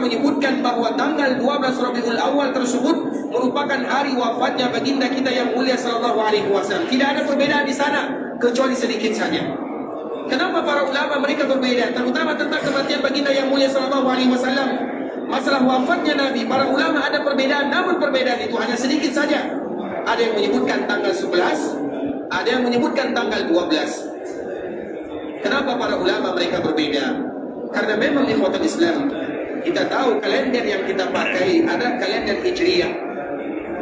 menyebutkan bahwa tanggal 12 Rabiul Awal tersebut merupakan hari wafatnya baginda kita yang mulia sallallahu alaihi wasallam. Tidak ada perbedaan di sana kecuali sedikit saja. Kenapa para ulama mereka berbeda, terutama tentang kematian baginda yang mulia sallallahu alaihi wasallam? Masalah wafatnya Nabi, para ulama ada perbedaan, namun perbedaan itu hanya sedikit saja. Ada yang menyebutkan tanggal 11, ada yang menyebutkan tanggal 12. Kenapa para ulama mereka berbeda? Karena memang ikhwatul Islam, kita tahu kalender yang kita pakai ada kalender Hijriyah.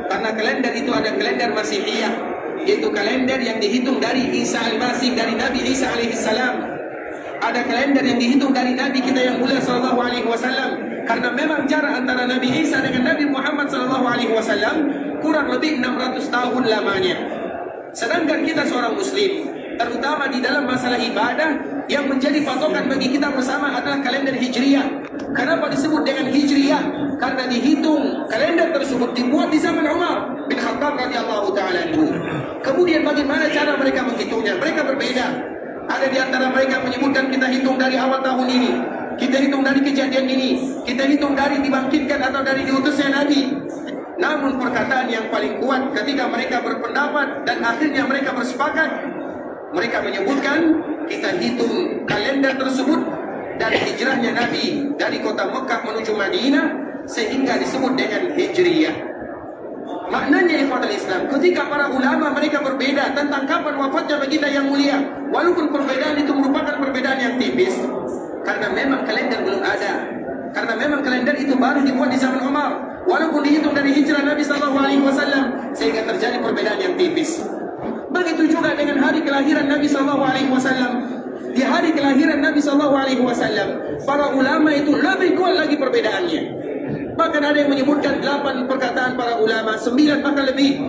Karena kalender itu ada kalender Masihiyah, yaitu kalender yang dihitung dari Isa al-Masih, dari Nabi Isa alaihi salam. Ada kalender yang dihitung dari Nabi kita yang mulia sallallahu alaihi wasallam. Karena memang jarak antara Nabi Isa dengan Nabi Muhammad sallallahu alaihi wasallam kurang lebih 600 tahun lamanya. Sedangkan kita seorang muslim, terutama di dalam masalah ibadah, yang menjadi patokan bagi kita bersama adalah kalender Hijriyah. Kenapa disebut dengan Hijriyah? Karena dihitung kalender tersebut dibuat di zaman Umar bin Khattab radhiyallahu taala anhu. Kemudian bagaimana cara mereka menghitungnya? Mereka berbeda. Ada di antara mereka menyebutkan kita hitung dari awal tahun ini, kita hitung dari kejadian ini, kita hitung dari dibangkitkan atau dari diutusnya Nabi. Namun perkataan yang paling kuat ketika mereka berpendapat dan akhirnya mereka bersepakat, mereka menyebutkan kita hitung kalender tersebut dari hijrahnya Nabi dari kota Mekah menuju Madinah, sehingga disebut dengan Hijriyah. Maknanya ikhwatul Islam, ketika para ulama mereka berbeda tentang kapan wafatnya baginda yang mulia, walaupun perbedaan itu merupakan perbedaan yang tipis, karena memang kalender belum ada, karena memang kalender itu baru dibuat di zaman Umar, walaupun dihitung dari hijrah Nabi SAW, sehingga terjadi perbedaan yang tipis. Begitu juga dengan hari kelahiran Nabi SAW. Di hari kelahiran Nabi SAW, para ulama itu lebih kuat lagi perbedaannya. Bahkan ada yang menyebutkan 8 perkataan para ulama, 9 bahkan lebih.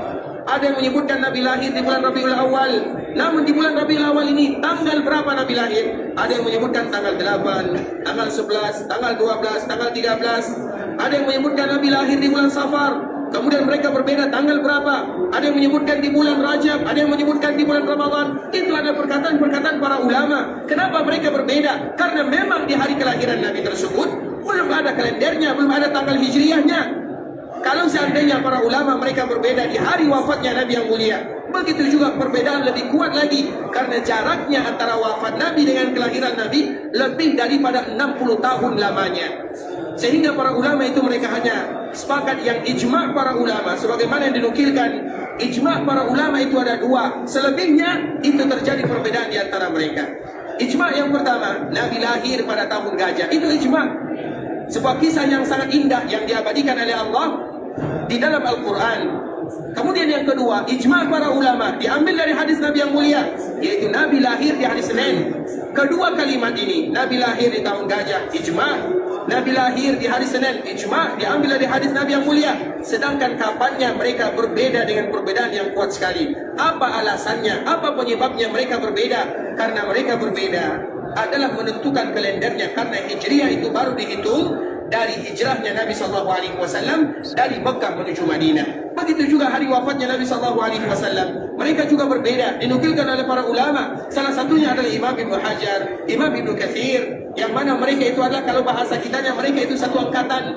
Ada yang menyebutkan Nabi lahir di bulan Rabiul Awal. Namun di bulan Rabiul Awal ini tanggal berapa Nabi lahir? Ada yang menyebutkan tanggal 8, tanggal 11, tanggal 12, tanggal 13. Ada yang menyebutkan Nabi lahir di bulan Safar. Kemudian mereka berbeda tanggal berapa. Ada yang menyebutkan di bulan Rajab, ada yang menyebutkan di bulan Ramadan. Itu ada perkataan-perkataan para ulama. Kenapa mereka berbeda? Karena memang di hari kelahiran Nabi tersebut belum ada kalendernya, belum ada tanggal hijriyahnya. Kalau seandainya para ulama mereka berbeda di hari wafatnya Nabi yang mulia, begitu juga perbedaan lebih kuat lagi, karena jaraknya antara wafat Nabi dengan kelahiran Nabi lebih daripada 60 tahun lamanya. Sehingga para ulama itu mereka hanya sepakat yang ijma' para ulama, sebagaimana yang dinukilkan, ijma' para ulama itu ada 2. Selebihnya itu terjadi perbedaan di antara mereka. Ijma' yang pertama, Nabi lahir pada tahun gajah. Itu ijma'. Sebuah kisah yang sangat indah yang diabadikan oleh Allah di dalam Al-Quran. Kemudian yang kedua, ijma' para ulama diambil dari hadis Nabi yang mulia, yaitu Nabi lahir di hari Senin. Kedua kalimat ini, Nabi lahir di tahun gajah, ijma'. Nabi lahir di hari Senin, ijma', diambil dari hadis Nabi yang mulia. Sedangkan kapannya mereka berbeda dengan perbedaan yang kuat sekali. Apa alasannya? Apa penyebabnya mereka berbeda? Karena mereka berbeda adalah menentukan kalendernya, karena hijriyah itu baru dihitung dari hijrahnya Nabi SAW dari Mekah menuju Madinah. Begitu juga hari wafatnya Nabi SAW. Mereka juga berbeda, dinukilkan oleh para ulama. Salah satunya adalah Imam Ibnu Hajar, Imam Ibnu Katsir, yang mana mereka itu adalah, kalau bahasa kitanya, mereka itu satu angkatan.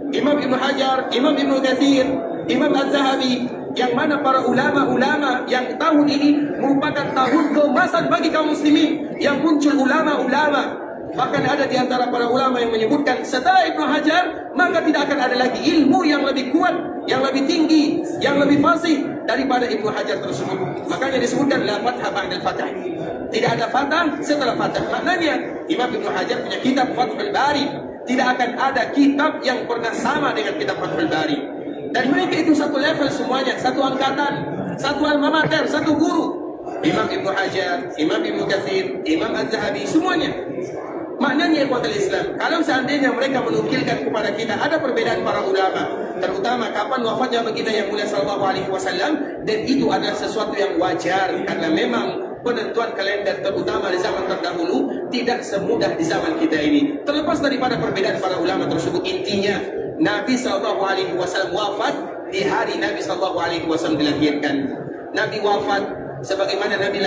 Imam Ibnu Hajar, Imam Ibnu Katsir, Imam Az-Zahabi, yang mana para ulama-ulama yang tahun ini merupakan tahun keemasan bagi kaum muslimin, yang muncul ulama-ulama. Bahkan ada di antara para ulama yang menyebutkan setelah Ibnu Hajar maka tidak akan ada lagi ilmu yang lebih kuat, yang lebih tinggi, yang lebih fasih daripada Ibnu Hajar tersebut. Makanya disebutkan la fathah ba'dal fathah. Tidak ada fathah setelah fathah. Maknanya Imam Ibnu Hajar punya kitab Fathul Bari. Tidak akan ada kitab yang pernah sama dengan kitab Fathul Bari. Dan mereka itu satu level semuanya, satu angkatan, satu alma mater, satu guru. Imam Ibnu Hajar, Imam Ibnu Katsir, Imam Az-Zahabi, semuanya. Maknanya ikhwatul Islam, kalau seandainya mereka menukilkan kepada kita ada perbedaan para ulama, terutama kapan wafatnya baginda yang mulia sallallahu alaihi wasallam, dan itu adalah sesuatu yang wajar, karena memang penentuan kalender terutama di zaman terdahulu tidak semudah di zaman kita ini. Terlepas daripada perbedaan para ulama tersebut, intinya Nabi SAW wafat di hari Nabi SAW dilahirkan. Nabi wafat sebagaimana Nabi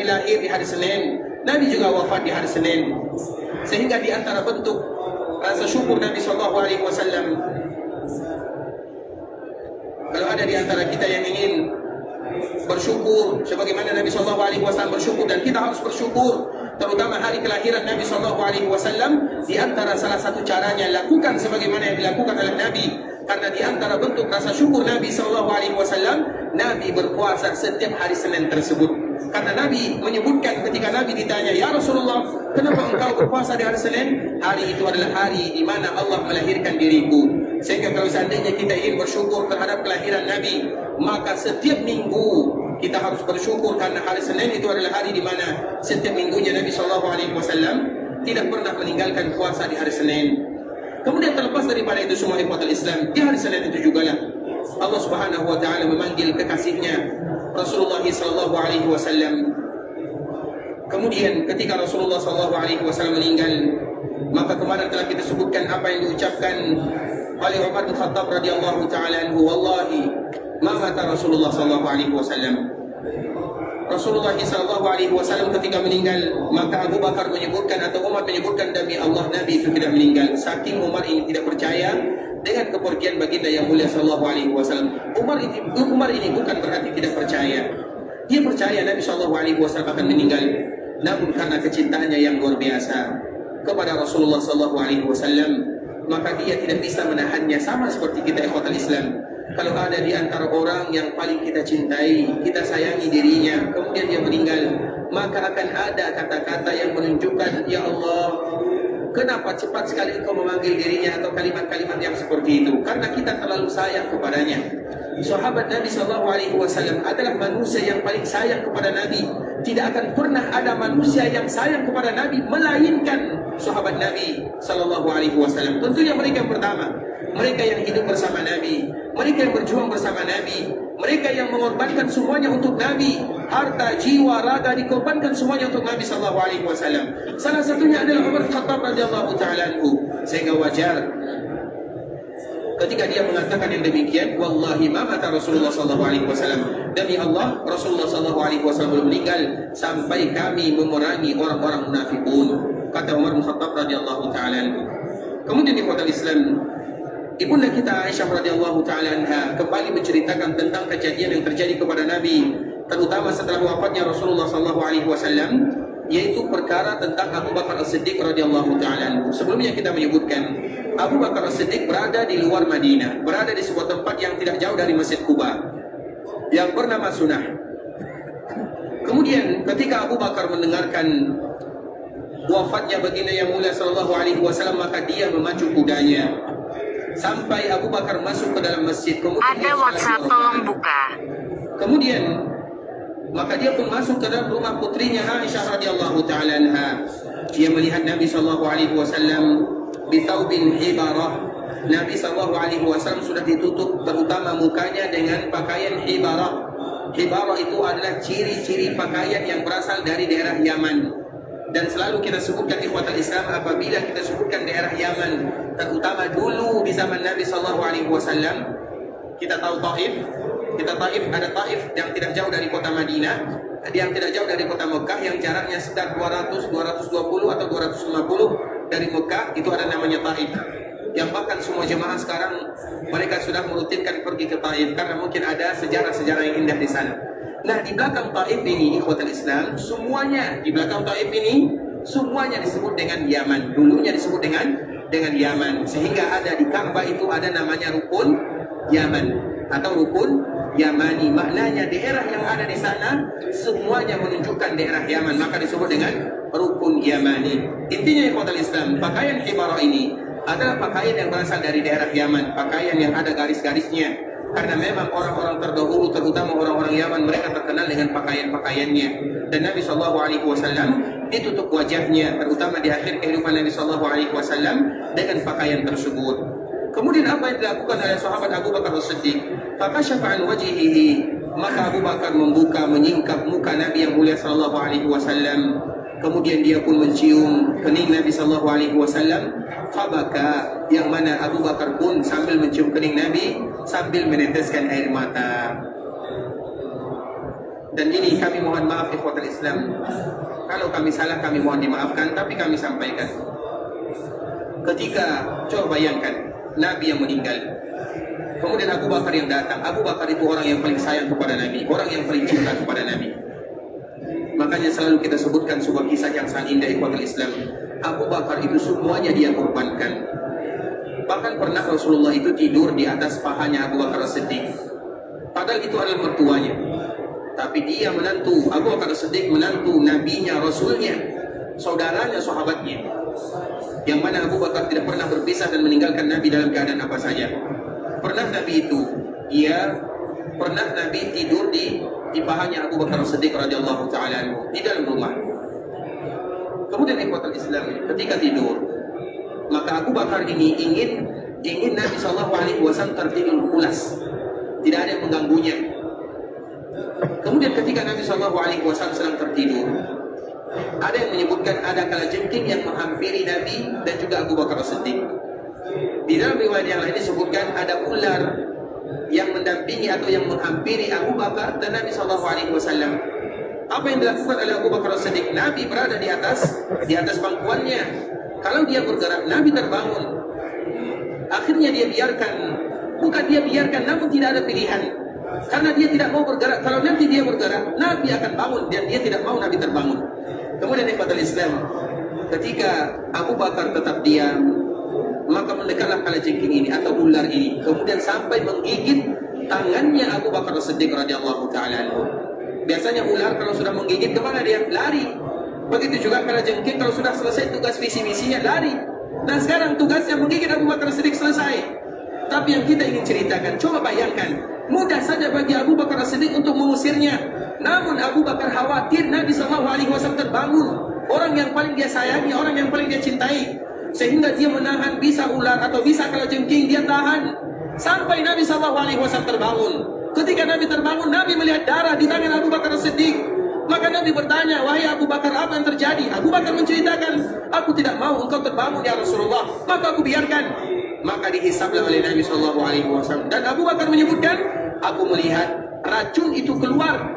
lahir di hari Senin. Nabi juga wafat di hari Senin. Sehingga di antara bentuk rasa syukur Nabi SAW. Kalau ada di antara kita yang ingin bersyukur sebagaimana Nabi SAW bersyukur, dan kita harus bersyukur terutama hari kelahiran Nabi SAW, di antara salah satu caranya lakukan sebagaimana yang dilakukan oleh Nabi. Karena di antara bentuk rasa syukur Nabi SAW, Nabi berpuasa setiap hari Senin tersebut. Karena Nabi menyebutkan ketika Nabi ditanya, "Ya Rasulullah, kenapa engkau berpuasa di hari Senin?" Hari itu adalah hari di mana Allah melahirkan diriku. Sehingga kalau seandainya kita ingin bersyukur terhadap kelahiran Nabi, maka setiap minggu kita harus bersyukur, karena hari Senin itu adalah hari di mana setiap minggunya Nabi SAW tidak pernah meninggalkan puasa di hari Senin. Kemudian terlepas daripada itu semua, ikhwatul Islam, di hari Senin itu juga lah Allah Subhanahu wa taala memanggil kekasihnya Rasulullah SAW. Kemudian ketika Rasulullah SAW meninggal, maka kemarin telah kita sebutkan apa yang diucapkan oleh Umar bin Khattab radhiyallahu taala anhu, "Wallahi ma mata Rasulullah SAW." Rasulullah SAW ketika meninggal, maka Abu Bakar menyebutkan atau Umar menyebutkan, "Demi Allah, Nabi itu tidak meninggal." Saking Umar ini tidak percaya dengan kepergian baginda yang mulia SAW. Umar ini bukan berarti tidak percaya. Dia percaya Nabi SAW akan meninggal, namun karena kecintaannya yang luar biasa kepada Rasulullah SAW, maka dia tidak bisa menahannya. Sama seperti kita, ikhwatul Islam. Kalau ada di antara orang yang paling kita cintai, kita sayangi dirinya, kemudian dia meninggal, maka akan ada kata-kata yang menunjukkan, "Ya Allah, kenapa cepat sekali engkau memanggil dirinya?" atau kalimat-kalimat yang seperti itu. Karena kita terlalu sayang kepadanya. Sahabat Nabi SAW adalah manusia yang paling sayang kepada Nabi. Tidak akan pernah ada manusia yang sayang kepada Nabi melainkan sahabat Nabi SAW. Tentunya mereka yang pertama, mereka yang hidup bersama Nabi, mereka yang berjuang bersama Nabi, mereka yang mengorbankan semuanya untuk Nabi, harta, jiwa, raga dikorbankan semuanya untuk Nabi SAW. Salah satunya adalah Umar bin Khattab radhiyallahu taala anhu. Sehingga wajar ketika dia mengatakan yang demikian, "Wallahi ma mata Rasulullah SAW." Demi Allah, Rasulullah SAW belum meninggal sampai kami memerangi orang-orang munafikun, kata Umar bin Khattab radhiyallahu taala anhu. Kemudian di kota Islam, ibunda kita Aisyah radhiyallahu taala anha kembali menceritakan tentang kejadian yang terjadi kepada Nabi, terutama setelah wafatnya Rasulullah SAW, yaitu perkara tentang Abu Bakar As-Siddiq radhiyallahu taala anhu. Sebelumnya kita menyebutkan Abu Bakar As-Siddiq berada di luar Madinah, berada di sebuah tempat yang tidak jauh dari Masjid Quba yang bernama Sunnah. Kemudian ketika Abu Bakar mendengarkan wafatnya baginda yang mulia sallallahu alaihi wasallam, maka dia memacu kudanya sampai Abu Bakar masuk ke dalam masjid. Kemudian ada WhatsApp, tolong buka. Kemudian maka dia pun masuk ke dalam rumah putrinya Aisyah radhiyallahu taala anha. Dia melihat Nabi sallallahu alaihi wasallam bitaubin hibarah. Nabi sallallahu alaihi wasallam sudah ditutup terutama mukanya dengan pakaian hibarah. Hibarah itu adalah ciri-ciri pakaian yang berasal dari daerah Yaman. Dan selalu kita sebutkan di ikhwatul Islam, apabila kita sebutkan daerah Yaman, terutama dulu di zaman Nabi sallallahu alaihi wasallam, kita tahu Taif. Ada Taif yang tidak jauh dari kota Madinah, yang tidak jauh dari kota Mekah, yang jaraknya sekitar 200, 220 atau 250 dari Mekah. Itu ada namanya Taif, yang bahkan semua jemaah sekarang mereka sudah merutinkan pergi ke Taif karena mungkin ada sejarah-sejarah yang indah di sana. Nah, di belakang Taif ini, ikhwatul Islam, semuanya di belakang Taif ini semuanya disebut dengan Yaman. Dulunya disebut dengan Yaman, sehingga ada di Ka'bah itu ada namanya rukun Yaman atau rukun Yamani. Maknanya daerah yang ada di sana semuanya menunjukkan daerah Yaman, maka disebut dengan rukun Yamani. Intinya ikhwatul Islam, pakaian hibarah ini adalah pakaian yang berasal dari daerah Yaman, pakaian yang ada garis-garisnya. Karena memang orang-orang terdahulu, terutama orang-orang Yaman, mereka terkenal dengan pakaian-pakaiannya. Dan Nabi SAW ditutup wajahnya, terutama di akhir kehidupan Nabi SAW, dengan pakaian tersebut. Kemudian apa yang dilakukan oleh sahabat Abu Bakar As-Siddiq? Fakashafa an wajhihi, maka Abu Bakar membuka, menyingkap muka Nabi yang mulia SAW. Kemudian dia pun mencium kening Nabi SAW. Fabaka, yang mana Abu Bakar pun sambil mencium kening Nabi sambil meneteskan air mata. Dan ini kami mohon maaf ikhwatul Islam, kalau kami salah kami mohon dimaafkan, tapi kami sampaikan. ketika coba bayangkan Nabi yang meninggal, kemudian Abu Bakar yang datang. Abu Bakar itu orang yang paling sayang kepada Nabi, orang yang paling cinta kepada Nabi. Makanya selalu kita sebutkan sebuah kisah yang sangat indah ikhwatul Islam. Abu Bakar itu semuanya dia korbankan. Bahkan pernah Rasulullah itu tidur di atas pahanya Abu Bakar As-Siddiq. Padahal itu adalah mertuanya. Tapi dia menantu, Abu Bakar As-Siddiq menantu nabinya, rasulnya, saudaranya, sahabatnya. Yang mana Abu Bakar tidak pernah berpisah dan meninggalkan Nabi dalam keadaan apa saja. Pernah Nabi itu, pernah Nabi tidur di pahanya Abu Bakar As-Siddiq radhiyallahu taala anhu di dalam rumah. Kemudian ikhwatul Islam, ketika tidur, maka Abu Bakar ini ingin Nabi sallallahu alaihi wasallam tertidur pulas, tidak ada yang mengganggunya. Kemudian ketika Nabi sallallahu alaihi wasallam sedang tertidur, ada yang menyebutkan ada kalajengking yang menghampiri Nabi dan juga Abu Bakar As-Siddiq. Di dalam riwayat yang lain disebutkan ada ular yang mendampingi atau yang menghampiri Abu Bakar dan Nabi sallallahu alaihi wasallam. Apa yang dilakukan oleh Abu Bakar As-Siddiq? Nabi berada di atas pangkuannya. Kalau dia bergerak, Nabi terbangun. Akhirnya dia biarkan, bukan dia biarkan, namun tidak ada pilihan. Karena dia tidak mau bergerak. Kalau nanti dia bergerak, Nabi akan bangun, dan dia tidak mau Nabi terbangun. Kemudian ikhwatul Islam, ketika Abu Bakar tetap diam, maka mendekatlah kalajengking ini atau ular ini, kemudian sampai menggigit tangannya Abu Bakar As-Siddiq radhiyallahu taala anhu. Biasanya ular kalau sudah menggigit kemana dia? Lari. Begitu juga kalajengking kalau sudah selesai tugas misi-misinya lari. Nah sekarang tugasnya menggigit Abu Bakar As-Siddiq selesai. Tapi yang kita ingin ceritakan, coba bayangkan, mudah saja bagi Abu Bakar As-Siddiq untuk mengusirnya. Namun Abu Bakar khawatir Nabi SAW terbangun, orang yang paling dia sayangi, orang yang paling dia cintai, sehingga dia menahan bisa ular atau bisa kalajengking, dia tahan sampai Nabi SAW terbangun. Ketika Nabi terbangun, Nabi melihat darah di tangan Abu Bakar As-Siddiq. Maka Nabi bertanya, wahai Abu Bakar, apa yang terjadi? Abu Bakar menceritakan, aku tidak mau engkau terbangun ya Rasulullah, maka aku biarkan. Maka dihisablah oleh Nabi SAW. Dan Abu Bakar menyebutkan, aku melihat racun itu keluar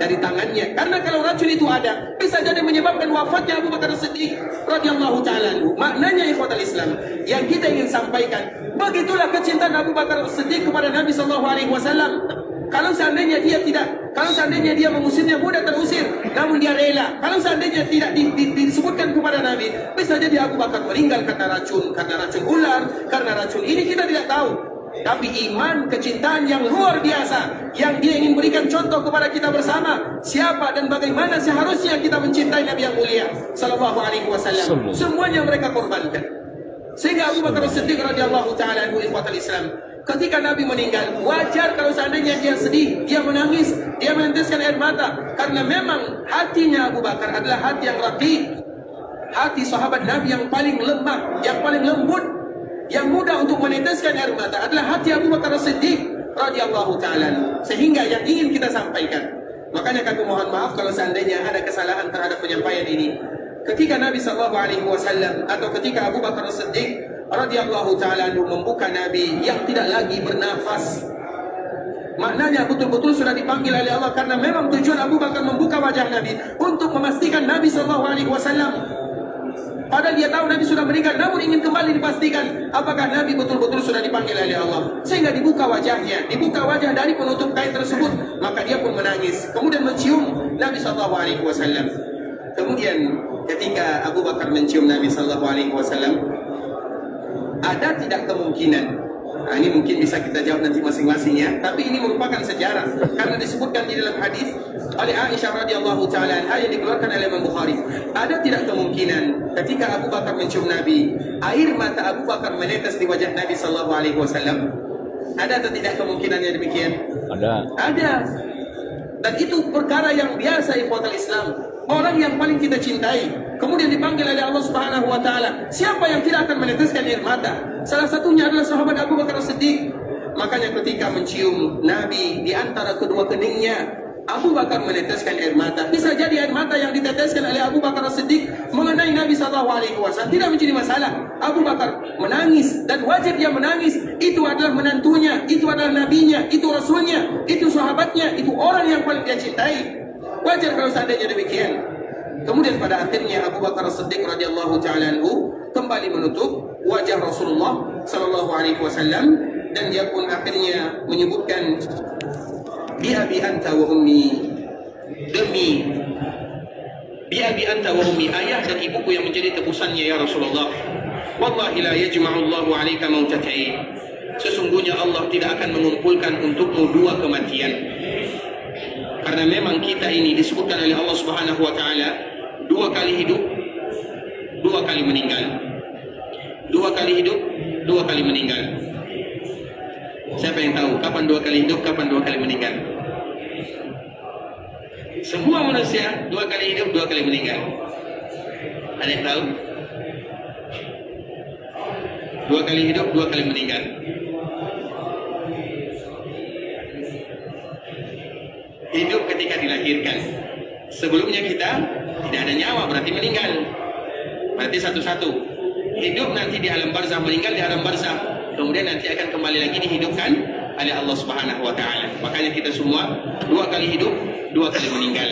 dari tangannya. Karena kalau racun itu ada, bisa jadi menyebabkan wafatnya Abu Bakar As-Siddiq radhiyallahu taala anhu. Maknanya ikhwatul Islam, yang kita ingin sampaikan, begitulah kecintaan Abu Bakar As-Siddiq kepada Nabi SAW. Kalau seandainya dia mengusirnya, mudah terusir, namun dia rela. Kalau seandainya tidak disebutkan kepada Nabi, bisa jadi Abu Bakar meninggal karena racun ular, karena racun ini kita tidak tahu. Tapi iman, kecintaan yang luar biasa, yang dia ingin berikan contoh kepada kita bersama, siapa dan bagaimana seharusnya kita mencintai Nabi yang mulia sallallahu alaihi wasallam. Semuanya mereka korbankan. Sehingga Abu Bakar As-Siddiq radhiyallahu taala anhu ikhwatul Islam, ketika Nabi meninggal, wajar kalau seandainya dia sedih, dia menangis, dia meneteskan air mata, karena memang hatinya Abu Bakar adalah hati yang raqiq, hati sahabat Nabi yang paling lemah, yang paling lembut, yang mudah untuk meneteskan air mata adalah hati Abu Bakar As-Siddiq radhiyallahu taala. Sehingga yang ingin kita sampaikan, makanya kami mohon maaf kalau seandainya ada kesalahan terhadap penyampaian ini. Ketika Nabi SAW atau ketika Abu Bakar As-Siddiq radhiyallahu taala anhu membuka Nabi yang tidak lagi bernafas, maknanya betul-betul sudah dipanggil oleh Allah, karena memang tujuan Abu Bakar membuka wajah Nabi untuk memastikan Nabi SAW. Padahal dia tahu Nabi sudah meninggal, namun ingin kembali dipastikan apakah Nabi betul-betul sudah dipanggil oleh Allah. Sehingga dibuka wajahnya, dibuka wajah dari penutup kain tersebut, maka dia pun menangis, kemudian mencium Nabi SAW. Kemudian ketika Abu Bakar mencium Nabi SAW, ada tidak kemungkinan? Nah, ini mungkin bisa kita jawab nanti masing-masing ya. Tapi ini merupakan sejarah, karena disebutkan di dalam hadis oleh Aisyah radhiyallahu taala anha yang dikeluarkan oleh Imam Bukhari. Ada tidak kemungkinan ketika Abu Bakar mencium Nabi, air mata Abu Bakar menetes di wajah Nabi sallallahu alaihi wasallam? Ada atau tidak kemungkinannya demikian? Ada. Dan itu perkara yang biasa ikhwatul Islam. Orang yang paling kita cintai, kemudian dipanggil oleh Allah Subhanahu wa taala. Siapa yang tidak akan meneteskan air mata? Salah satunya adalah sahabat Abu Bakar As-Siddiq. Makanya ketika mencium Nabi di antara kedua keningnya, Abu Bakar meneteskan air mata. Bisa jadi air mata yang diteteskan oleh Abu Bakar As-Siddiq mengenai Nabi SAW tidak menjadi masalah. Abu Bakar menangis, dan wajib dia menangis. Itu adalah menantunya, itu adalah nabinya, itu rasulnya, itu sahabatnya, itu orang yang paling dia cintai. Wajar kalau seandainya demikian. Kemudian pada akhirnya Abu Bakar As-Siddiq radhiyallahu taala anhu kembali menutup wajah Rasulullah sallallahu alaihi wasallam, dan dia pun akhirnya menyebutkan bi abi anta wa ummi, demi bi abi anta wa ummi, ayah dan ibuku yang menjadi tebusannya ya Rasulullah. Wallahi la yajma'ullahu 'alaika mautatain, sesungguhnya Allah tidak akan mengumpulkan untukmu dua kematian. Karena memang kita ini disebutkan oleh Allah Subhanahu wa taala, dua kali hidup, dua kali meninggal. Dua kali hidup, dua kali meninggal. Siapa yang tahu kapan dua kali hidup, kapan dua kali meninggal? Semua manusia dua kali hidup, dua kali meninggal. Ada yang tahu? Dua kali hidup, dua kali meninggal. Hidup ketika dilahirkan. Sebelumnya kita tidak ada nyawa, berarti meninggal. Berarti satu-satu. Hidup nanti di alam barzah, meninggal di alam barzah. Kemudian nanti akan kembali lagi dihidupkan oleh Allah Subhanahu wa taala. Makanya kita semua dua kali hidup, dua kali meninggal.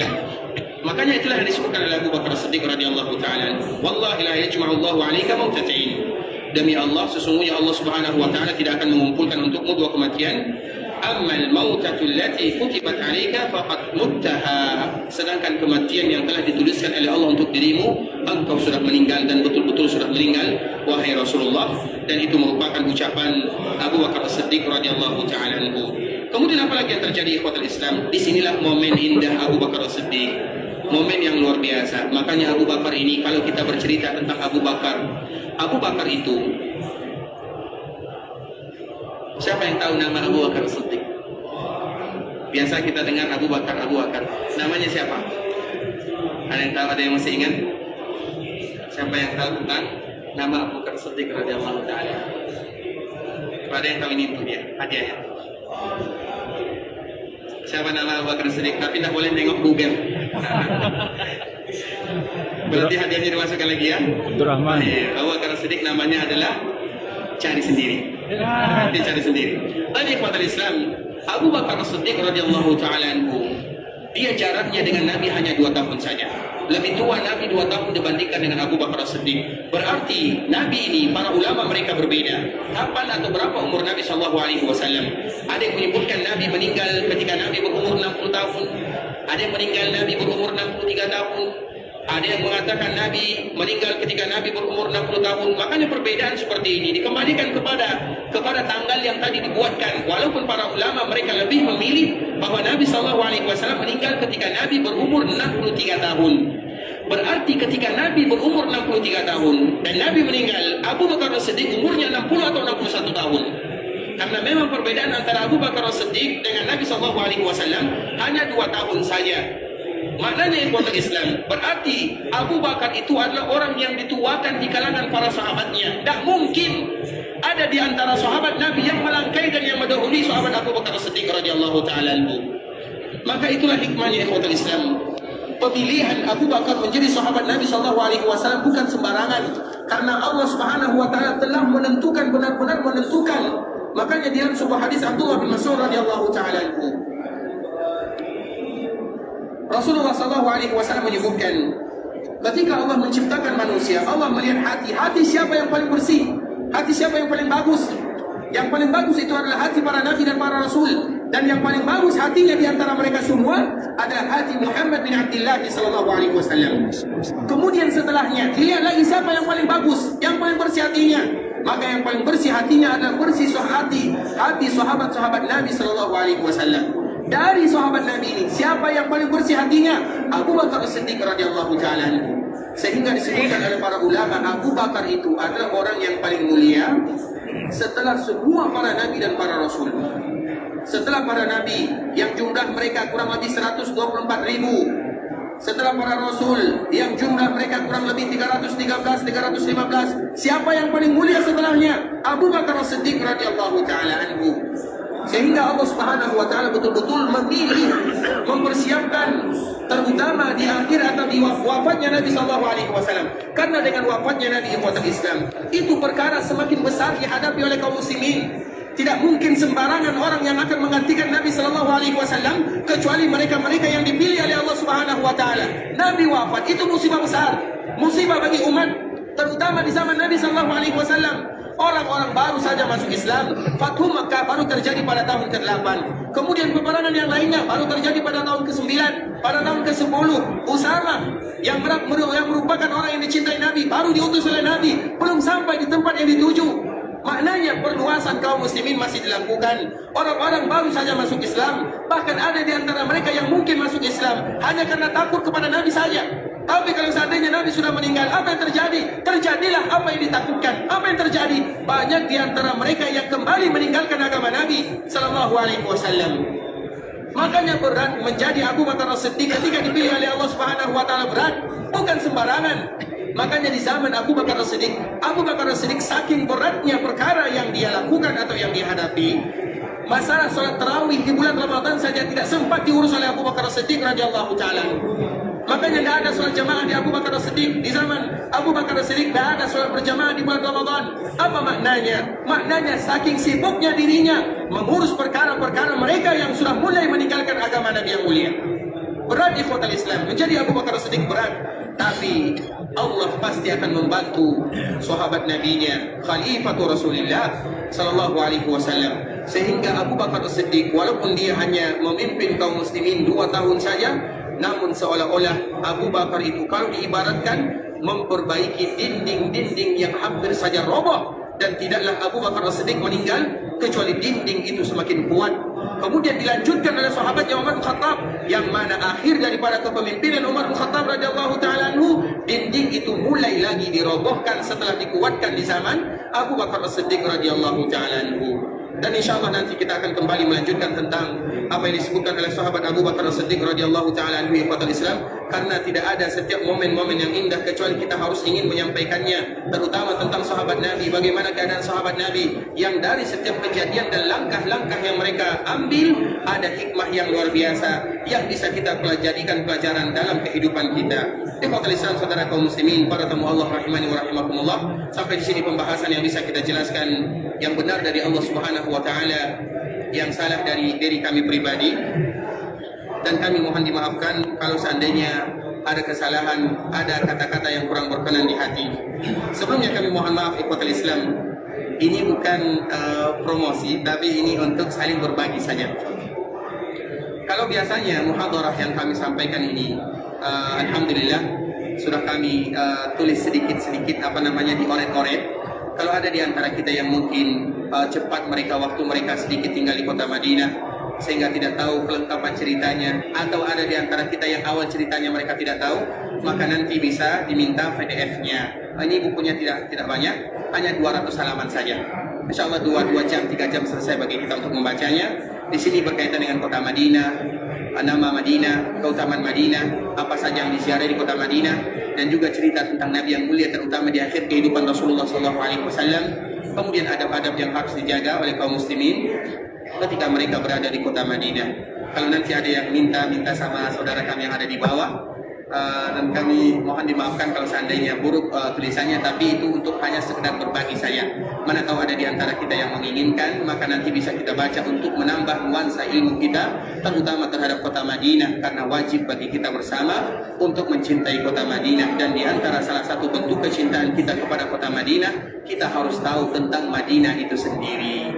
Makanya itulah yang disebutkan oleh Abu Bakar As-Siddiq radhiyallahu taala. Wallahi la yajma'ullahu 'alaika mautatain. Demi Allah, sesungguhnya Allah Subhanahu wa taala tidak akan mengumpulkan untukmu dua kematian. Ammal mautatul lati kutibat 'alaika faqad muttaha. Sedangkan kematian yang telah dituliskan oleh Allah untuk dirimu, engkau sudah meninggal dan betul-betul sudah meninggal wahai Rasulullah. Dan itu merupakan ucapan Abu Bakar As-Siddiq radhiyallahu taala anhu. Kemudian apa lagi yang terjadi ikhwatul Islam? Disinilah momen indah Abu Bakar As-Siddiq, momen yang luar biasa. Makanya Abu Bakar ini, kalau kita bercerita tentang Abu Bakar itu, siapa yang tahu nama Abu Bakar As-Siddiq? Biasa kita dengar Abu Bakar. Namanya siapa? Ada yang tahu? Ada yang masih ingat? Siapa yang tahu tentang nama Abu Bakar As-Siddiq radhiyallahu taala? Ada yang tahu ini untuk dia? Hadiahnya. Siapa nama Abu Bakar As-Siddiq? Tapi tidak boleh tengok Google. Berarti hadiahnya dimasukkan lagi ya. Abdurrahman. Abu Bakar As-Siddiq namanya adalah cari sendiri. Dia cari sendiri. Tadi kepada Islam, Abu Bakar As-Siddiq radhiyallahu taala anhu, dia jaraknya dengan Nabi hanya 2 tahun saja. Lebih tua Nabi 2 tahun dibandingkan dengan Abu Bakar As-Siddiq. Berarti Nabi ini, para ulama mereka berbeda. Kapan atau berapa umur Nabi SAW? Ada yang menyebutkan Nabi meninggal ketika Nabi berumur 60 tahun. Ada yang meninggal Nabi berumur 63 tahun. Ada yang mengatakan Nabi meninggal ketika Nabi berumur 60 tahun. Makanya perbedaan seperti ini dikembalikan kepada tanggal yang tadi dibuatkan. Walaupun para ulama mereka lebih memilih bahwa Nabi SAW meninggal ketika Nabi berumur 63 tahun. Berarti ketika Nabi berumur 63 tahun dan Nabi meninggal, Abu Bakar As-Siddiq umurnya 60 atau 61 tahun. Karena memang perbedaan antara Abu Bakar As-Siddiq dengan Nabi SAW hanya 2 tahun saja. Maknanya ikhwatul Islam, berarti Abu Bakar itu adalah orang yang dituakan di kalangan para sahabatnya. Tak mungkin ada di antara sahabat Nabi yang melangkai dan yang mendahului sahabat Abu Bakar As-Siddiq radhiyallahu taala anhu. Maka itulah hikmahnya ikhwatul Islam. Pemilihan Abu Bakar menjadi sahabat Nabi SAW bukan sembarangan, karena Allah Subhanahu wa taala telah menentukan, benar-benar menentukan. Makanya di dalam sebuah hadis Abdullah bin Mas'ud radhiyallahu taala anhu, Rasulullah SAW menyebutkan, ketika Allah menciptakan manusia, Allah melihat hati siapa yang paling bersih, hati siapa yang paling bagus. Yang paling bagus itu adalah hati para nabi dan para rasul, dan yang paling bagus hatinya di antara mereka semua adalah hati Muhammad bin Abdullah SAW. Kemudian setelahnya dilihat lagi siapa yang paling bagus, yang paling bersih hatinya. Maka yang paling bersih hatinya adalah bersih hati sahabat-sahabat Nabi SAW. Dari sahabat Nabi ini, siapa yang paling bersih hatinya? Abu Bakar As-Siddiq radhiyallahu taala anhu. Sehingga disebutkan oleh para ulama, Abu Bakar itu adalah orang yang paling mulia setelah semua para nabi dan para rasul. Setelah para nabi yang jumlah mereka kurang lebih 124.000, setelah para rasul yang jumlah mereka kurang lebih 313, 315, siapa yang paling mulia setelahnya? Abu Bakar As-Siddiq radhiyallahu taala anhu. Sehingga Allah Subhanahu wa taala betul-betul memilih, mempersiapkan, terutama di akhir atau di wafatnya Nabi SAW. Karena dengan wafatnya Nabi Islam, itu perkara semakin besar dihadapi oleh kaum muslimin. Tidak mungkin sembarangan orang yang akan menggantikan Nabi SAW, kecuali mereka-mereka yang dipilih oleh Allah Subhanahu wa taala. Nabi wafat, itu musibah besar, musibah bagi umat. terutama di zaman Nabi sallallahu alaihi wasallam. Orang-orang baru saja masuk Islam. Fathu Makkah baru terjadi pada tahun ke-8. Kemudian peperangan yang lainnya baru terjadi pada tahun ke-9, pada tahun ke-10. Usama yang merupakan orang yang dicintai Nabi baru diutus oleh Nabi, belum sampai di tempat yang dituju. Maknanya perluasan kaum muslimin masih dilakukan. Orang-orang baru saja masuk Islam. Bahkan ada di antara mereka yang mungkin masuk Islam hanya karena takut kepada Nabi saja. Tapi kalau seandainya Nabi sudah meninggal, apa yang terjadi? Terjadilah apa yang ditakutkan. Apa yang terjadi? Banyak di antara mereka yang kembali meninggalkan agama Nabi sallallahu alaihi wasallam. Makanya berat menjadi Abu Bakar As-Siddiq ketika dipilih oleh Allah Subhanahu wa taala, berat, bukan sembarangan. Makanya di zaman Abu Bakar As-Siddiq saking beratnya perkara yang dia lakukan atau yang dia hadapi, masalah salat tarawih di bulan Ramadan saja tidak sempat diurus oleh Abu Bakar As-Siddiq radhiyallahu taala. Makanya tidak ada sholat jamaah di Abu Bakar As-Siddiq. Di zaman Abu Bakar As-Siddiq tidak ada sholat berjamaah di bulan Ramadan. Apa maknanya? Maknanya saking sibuknya dirinya mengurus perkara-perkara mereka yang sudah mulai meninggalkan agama Nabi yang mulia. Berat ikhwatal Islam. Menjadi Abu Bakar As-Siddiq berat. Tapi Allah pasti akan membantu sahabat Nabi-Nya, Khalifatul Rasulullah sallallahu alaihi wasallam. Sehingga Abu Bakar As-Siddiq walaupun dia hanya memimpin kaum muslimin 2 tahun saja, namun seolah-olah Abu Bakar itu kalau diibaratkan memperbaiki dinding-dinding yang hampir saja roboh. Dan tidaklah Abu Bakar As-Siddiq meninggal kecuali dinding itu semakin kuat. Kemudian dilanjutkan oleh sahabatnya Umar bin Khattab, yang mana akhir daripada kepemimpinan Umar bin Khattab radhiyallahu taala anhu, dinding itu mulai lagi dirobohkan setelah dikuatkan di zaman Abu Bakar As-Siddiq radhiyallahu taala anhu. Dan insyaallah nanti kita akan kembali melanjutkan tentang apa yang disebutkan oleh sahabat Abu Bakar As-Siddiq radhiyallahu taala anhu ikhwatal Islam, karena tidak ada setiap momen-momen yang indah kecuali kita harus ingin menyampaikannya, terutama tentang sahabat Nabi, bagaimana keadaan sahabat Nabi yang dari setiap kejadian dan langkah-langkah yang mereka ambil ada hikmah yang luar biasa yang bisa kita jadikan pelajaran dalam kehidupan kita. Ikhwatal Islam, saudara kaum muslimin, para tamu Allah rahimani wa rahimakumullah, sampai di sini pembahasan yang bisa kita jelaskan. Yang benar dari Allah Subhanahu wa taala, yang salah dari diri kami pribadi, dan kami mohon dimaafkan kalau seandainya ada kesalahan, ada kata-kata yang kurang berkenan di hati. Sebelumnya kami mohon maaf ikhwatul Islam, ini bukan promosi, tapi ini untuk saling berbagi saja. Kalau biasanya muhadarah yang kami sampaikan ini, alhamdulillah sudah kami tulis sedikit-sedikit dioret-oret. Kalau ada di antara kita yang mungkin cepat waktu mereka sedikit tinggal di kota Madinah sehingga tidak tahu kelengkapan ceritanya, atau ada di antara kita yang awal ceritanya mereka tidak tahu, maka nanti bisa diminta PDF-nya. Ini bukunya tidak banyak, hanya 200 halaman saja. Insyaallah 2 jam, 3 jam selesai bagi kita untuk membacanya. Di sini berkaitan dengan kota Madinah, nama Madinah, keutamaan Madinah, apa saja yang diziarahi di kota Madinah, dan juga cerita tentang Nabi yang mulia, terutama di akhir kehidupan Rasulullah SAW. Kemudian adab-adab yang harus dijaga oleh kaum muslimin ketika mereka berada di kota Madinah. Kalau nanti ada yang minta sama saudara kami yang ada di bawah, dan kami mohon dimaafkan kalau seandainya buruk tulisannya, tapi itu untuk hanya sekedar berbagi saja. Mana tahu ada di antara kita yang menginginkan, maka nanti bisa kita baca untuk menambah nuansa ilmu kita, terutama terhadap kota Madinah, karena wajib bagi kita bersama untuk mencintai kota Madinah. Dan di antara salah satu bentuk kecintaan kita kepada kota Madinah, kita harus tahu tentang Madinah itu sendiri,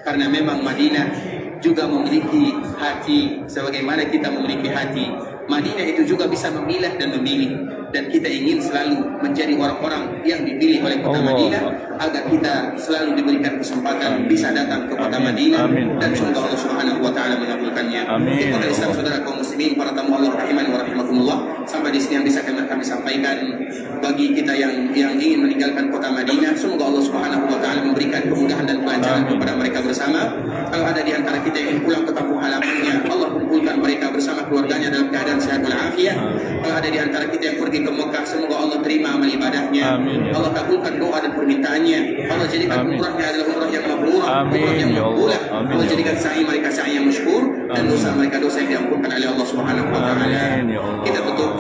karena memang Madinah juga memiliki hati sebagaimana kita memiliki hati. Madinah itu juga bisa memilah dan memilih, dan kita ingin selalu menjadi orang-orang yang dipilih oleh kota Madinah agar kita selalu diberikan kesempatan bisa datang ke kota Madinah. Dan semoga Allah Subhanahu wa taala mengabulkannya. Kepada Islam, saudara kaum muslimin, para tamu Allah rahimani wa rahimakumullah, sampai di sini yang bisa kami sampaikan. Bagi kita yang ingin meninggalkan kota Madinah, semoga Allah Subhanahu wa taala memberikan kemudahan dan kelancaran kepada mereka bersama. Kalau ada di antara kita yang ingin pulang ke kampung halamannya, Allah kumpulkan mereka bersama keluarganya dalam keadaan sehat walafiat. Kalau ada di antara kita yang pergi ke Mekah, semoga Allah terima amal ibadahnya. Allah kabulkan doa dan permintaannya. Allah jadikan umrahnya adalah umrah yang mabrurah, umrah yang makbulah. Allah jadikan sa'i mereka sa'i yang masykur, dan dosa mereka dosa yang diampunkan oleh Allah Subhanahu wa taala. Kita tutup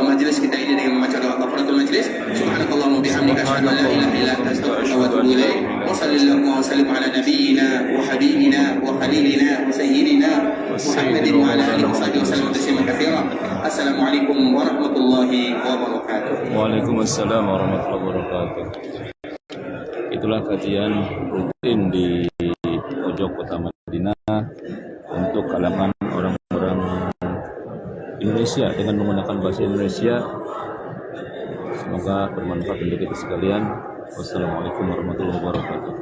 majelis majelis kita ini dengan membaca doa kafaratul majelis. Subhanakallahumma bihamdika asyhadu an la ilaha illa anta astaghfiruka wa atubu ilaik. Wa sallallahu wa sallim ala nabiyyina wa habibina wa khalilina wa sayyidina Muhammadin wa ala alihi wa sahbihi wa sallam tasliman katsira. Assalamualaikum warahmatullahi wabarakatuh. Waalaikumsalam warahmatullahi wabarakatuh. Itulah kajian rutin di pojok kota Madinah untuk kalangan orang-orang Indonesia dengan menggunakan bahasa Indonesia. Semoga bermanfaat untuk kita sekalian. Wassalamualaikum warahmatullahi wabarakatuh.